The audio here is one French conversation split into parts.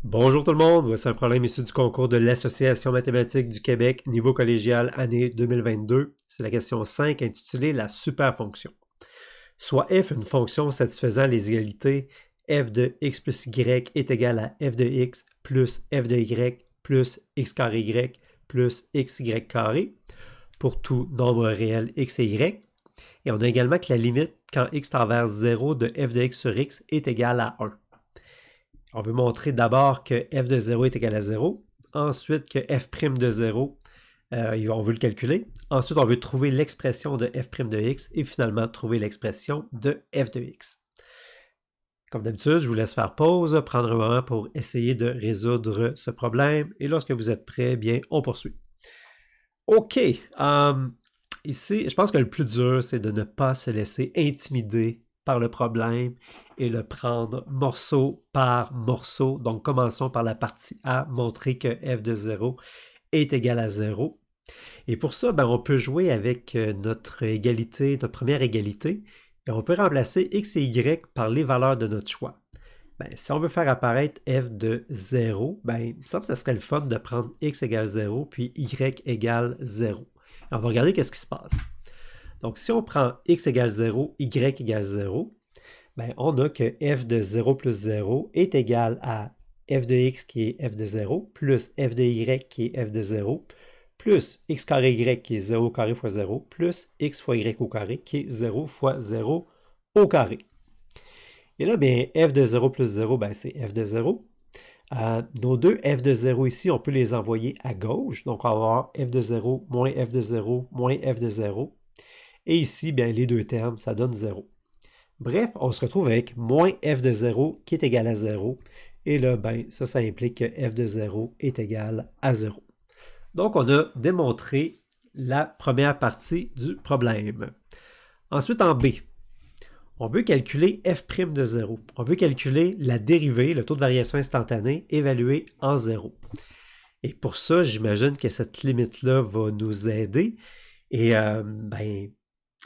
Bonjour tout le monde, voici un problème issu du concours de l'Association mathématique du Québec, niveau collégial, année 2022. C'est la question 5 intitulée la superfonction. Soit f une fonction satisfaisant les égalités f de x plus y est égal à f de x plus f de y plus x carré y plus xy carré pour tout nombre réel x et y. Et on a également que la limite quand x tend vers 0 de f de x sur x est égale à 1. On veut montrer d'abord que f de 0 est égal à 0, ensuite que f' de 0, on veut le calculer. Ensuite, on veut trouver l'expression de f' de x et finalement trouver l'expression de f de x. Comme d'habitude, je vous laisse faire pause, prendre un moment pour essayer de résoudre ce problème et lorsque vous êtes prêts, bien, on poursuit. OK, ici, je pense que le plus dur, c'est de ne pas se laisser intimider par le problème et le prendre morceau par morceau. Donc, commençons par la partie A, montrer que f de 0 est égal à 0. Et pour ça, on peut jouer avec notre égalité, notre première égalité, et on peut remplacer x et y par les valeurs de notre choix. Si on veut faire apparaître f de 0, il me semble que ça serait le fun de prendre x égale 0, puis y égale 0. Et on va regarder qu'est-ce qui se passe. Donc, si on prend x égale 0, y égale 0, on a que f de 0 plus 0 est égal à f de x qui est f de 0, plus f de y qui est f de 0, plus x carré y qui est 0 au carré fois 0, plus x fois y au carré qui est 0 fois 0 au carré. Et là, f de 0 plus 0, c'est f de 0. Nos deux f de 0 ici, on peut les envoyer à gauche. Donc, on va avoir f de 0 moins f de 0 moins f de 0. Et ici, les deux termes, ça donne 0. Bref, on se retrouve avec moins f de 0 qui est égal à 0. Et là, ça implique que f de 0 est égal à 0. Donc, on a démontré la première partie du problème. Ensuite, en B, on veut calculer f' de 0. On veut calculer la dérivée, le taux de variation instantanée, évalué en 0. Et pour ça, j'imagine que cette limite-là va nous aider. Et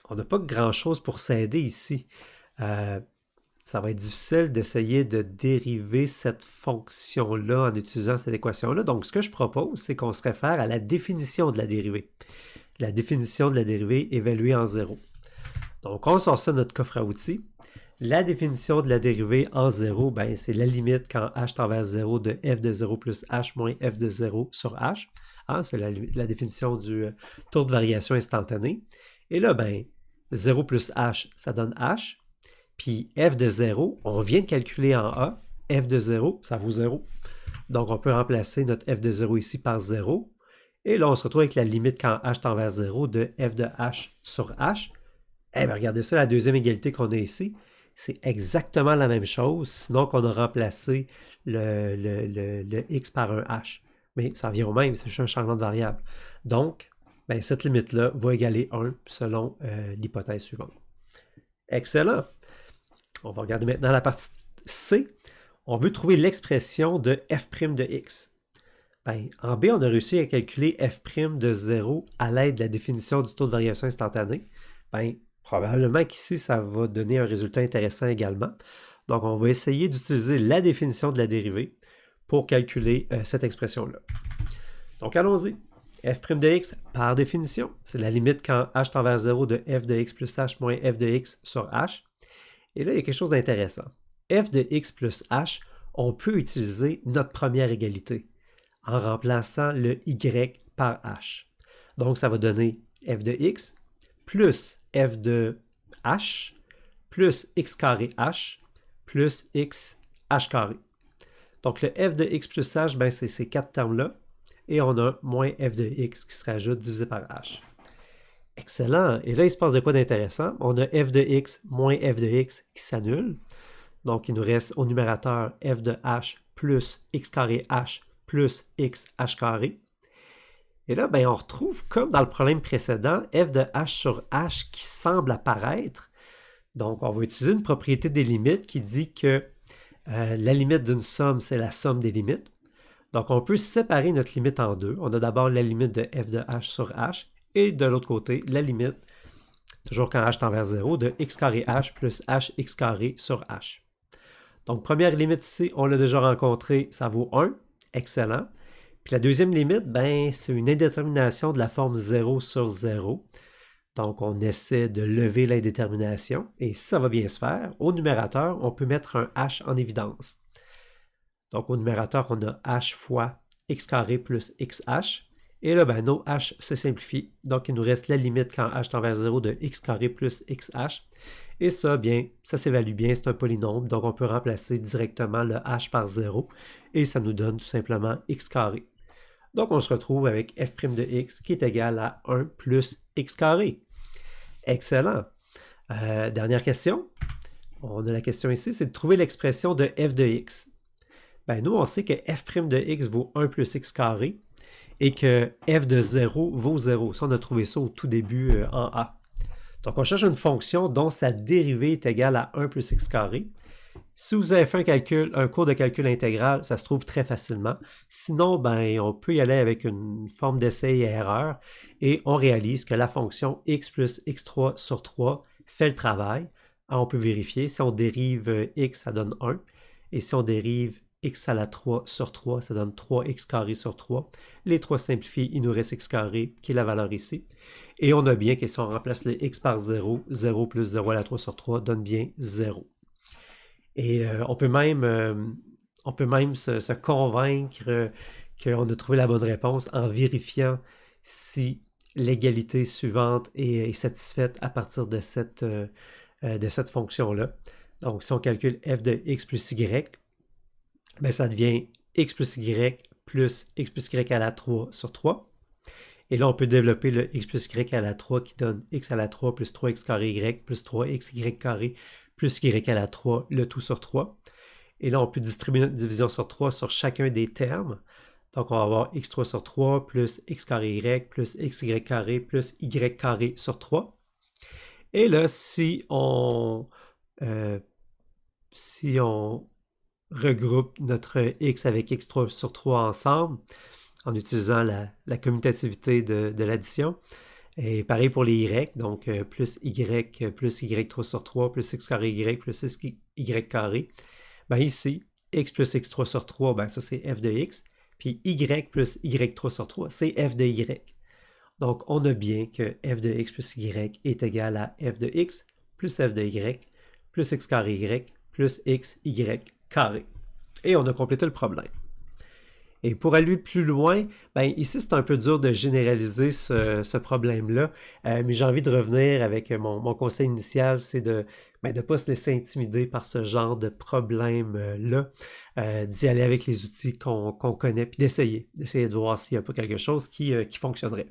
on n'a pas grand-chose pour s'aider ici. Ça va être difficile d'essayer de dériver cette fonction-là en utilisant cette équation-là. Donc, ce que je propose, c'est qu'on se réfère à la définition de la dérivée. La définition de la dérivée évaluée en 0. Donc, on sort ça de notre coffre à outils. La définition de la dérivée en 0, c'est la limite quand h tend vers 0 de f de 0 plus h moins f de 0 sur h. C'est la définition du taux de variation instantanée. Et là, 0 plus h, ça donne h. Puis f de 0, on vient de calculer en A. F de 0, ça vaut 0. Donc, on peut remplacer notre f de 0 ici par 0. Et là, on se retrouve avec la limite quand h tend vers 0 de f de h sur h. Regardez ça, la deuxième égalité qu'on a ici. C'est exactement la même chose, sinon qu'on a remplacé le x par un h. Mais ça revient au même, c'est juste un changement de variable. Donc, cette limite-là va égaler 1 selon l'hypothèse suivante. Excellent! On va regarder maintenant la partie C. On veut trouver l'expression de f' de x. En B, on a réussi à calculer f' de 0 à l'aide de la définition du taux de variation instantanée. Probablement qu'ici, ça va donner un résultat intéressant également. Donc, on va essayer d'utiliser la définition de la dérivée pour calculer cette expression-là. Donc, allons-y. f' de x, par définition, c'est la limite quand h tend vers 0 de f de x plus h moins f de x sur h. Et là, il y a quelque chose d'intéressant. f de x plus h, on peut utiliser notre première égalité en remplaçant le y par h. Donc, ça va donner f de x plus f de h plus x carré h plus x h carré. Donc, le f de x plus h, c'est ces quatre termes-là. Et on a moins f de x qui se rajoute divisé par h. Excellent! Et là, il se passe de quoi d'intéressant? On a f de x moins f de x qui s'annule. Donc, il nous reste au numérateur f de h plus x carré h plus x h carré. Et là, on retrouve, comme dans le problème précédent, f de h sur h qui semble apparaître. Donc, on va utiliser une propriété des limites qui dit que la limite d'une somme, c'est la somme des limites. Donc, on peut séparer notre limite en deux. On a d'abord la limite de f de h sur h et de l'autre côté, la limite, toujours quand h tend vers 0, de x carré h plus hx carré sur h. Donc, première limite ici, on l'a déjà rencontré, ça vaut 1. Excellent. Puis la deuxième limite, ben, c'est une indétermination de la forme 0 sur 0. Donc, on essaie de lever l'indétermination. Et si ça va bien se faire, au numérateur, on peut mettre un h en évidence. Donc, au numérateur, on a h fois x carré plus xh. Et là, ben, nos h se simplifient. Donc, il nous reste la limite quand h tend vers 0 de x carré plus xh. Et ça, bien, ça s'évalue bien, c'est un polynôme. Donc, on peut remplacer directement le h par 0. Et ça nous donne tout simplement x carré. Donc, on se retrouve avec f' de x qui est égal à 1 plus x carré. Excellent. Dernière question. On a la question ici, c'est de trouver l'expression de f de x. Ben, nous, on sait que f' de x vaut 1 plus x carré et que f de 0 vaut 0. Ça, on a trouvé ça au tout début en A. Donc, on cherche une fonction dont sa dérivée est égale à 1 plus x carré. Si vous avez fait un cours de calcul intégral, ça se trouve très facilement. Sinon, ben, on peut y aller avec une forme d'essai et erreur et on réalise que la fonction x plus x3 sur 3 fait le travail. Alors, on peut vérifier. Si on dérive x, ça donne 1. Et si on dérive x à la 3 sur 3, ça donne 3x carré sur 3. Les 3 simplifient, il nous reste x carré, qui est la valeur ici. Et on a bien que si on remplace le x par 0, 0 plus 0 à la 3 sur 3 donne bien 0. Et on peut même se convaincre qu'on a trouvé la bonne réponse en vérifiant si l'égalité suivante est satisfaite à partir de cette fonction-là. Donc, si on calcule f de x plus y, bien, ça devient x plus y à la 3 sur 3. Et là, on peut développer le x plus y à la 3 qui donne x à la 3 plus 3x carré y plus 3xy carré plus y à la 3, le tout sur 3. Et là, on peut distribuer notre division sur 3 sur chacun des termes. Donc, on va avoir x3 sur 3 plus x carré y plus xy carré plus y carré sur 3. Et là, si on regroupe notre x avec x3 sur 3 ensemble, en utilisant la commutativité de l'addition, et pareil pour les y, donc plus y3 sur 3 plus x carré y plus y carré. Ben ici, x plus x3 sur 3, ben ça c'est f de x, puis y plus y3 sur 3, c'est f de y. Donc on a bien que f de x plus y est égal à f de x plus f de y plus x carré y plus x y carré. Et on a complété le problème. Et pour aller plus loin, ben ici, c'est un peu dur de généraliser ce problème-là, mais j'ai envie de revenir avec mon conseil initial, c'est de ne pas se laisser intimider par ce genre de problème-là, d'y aller avec les outils qu'on connaît, puis d'essayer de voir s'il n'y a pas quelque chose qui fonctionnerait.